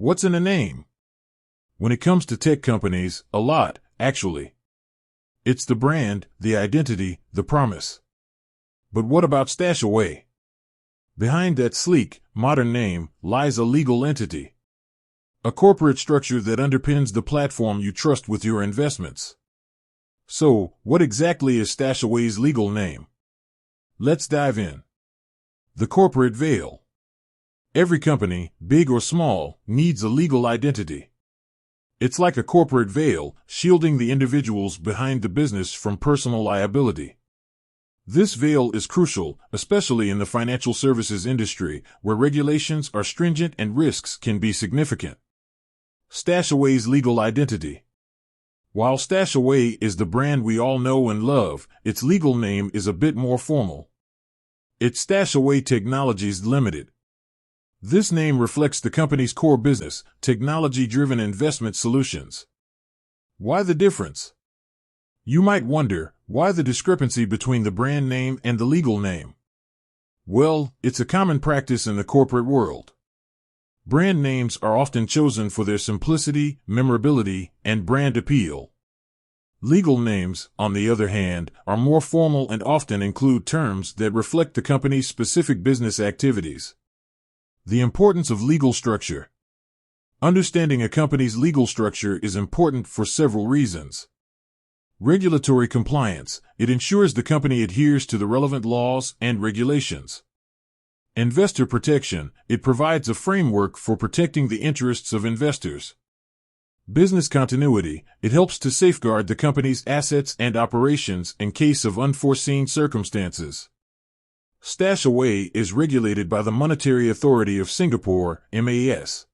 What's in a name? When it comes to tech companies, a lot, actually. It's the brand, the identity, the promise. But what about StashAway? Behind that sleek, modern name lies a legal entity. A corporate structure that underpins the platform you trust with your investments. So, what exactly is StashAway's legal name? Let's dive in. The corporate veil. Every company, big or small, needs a legal identity. It's like a corporate veil, shielding the individuals behind the business from personal liability. This veil is crucial, especially in the financial services industry, where regulations are stringent and risks can be significant. StashAway's legal identity. While StashAway is the brand we all know and love, its legal name is a bit more formal. It's StashAway Technologies Limited. This name reflects the company's core business, technology-driven investment solutions. Why the difference? You might wonder, why the discrepancy between the brand name and the legal name? Well, it's a common practice in the corporate world. Brand names are often chosen for their simplicity, memorability, and brand appeal. Legal names, on the other hand, are more formal and often include terms that reflect the company's specific business activities. The importance of legal structure. Understanding a company's legal structure is important for several reasons. Regulatory compliance. It ensures the company adheres to the relevant laws and regulations. Investor protection. It provides a framework for protecting the interests of investors. Business continuity. It helps to safeguard the company's assets and operations in case of unforeseen circumstances. StashAway is regulated by the Monetary Authority of Singapore, MAS.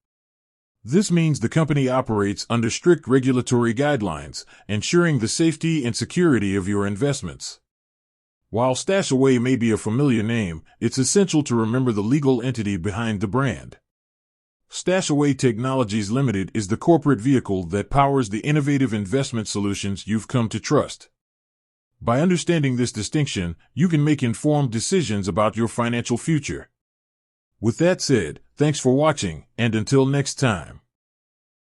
This means the company operates under strict regulatory guidelines, ensuring the safety and security of your investments. While StashAway may be a familiar name, it's essential to remember the legal entity behind the brand. StashAway Technologies Limited is the corporate vehicle that powers the innovative investment solutions you've come to trust. By understanding this distinction, you can make informed decisions about your financial future. With that said, thanks for watching, and until next time.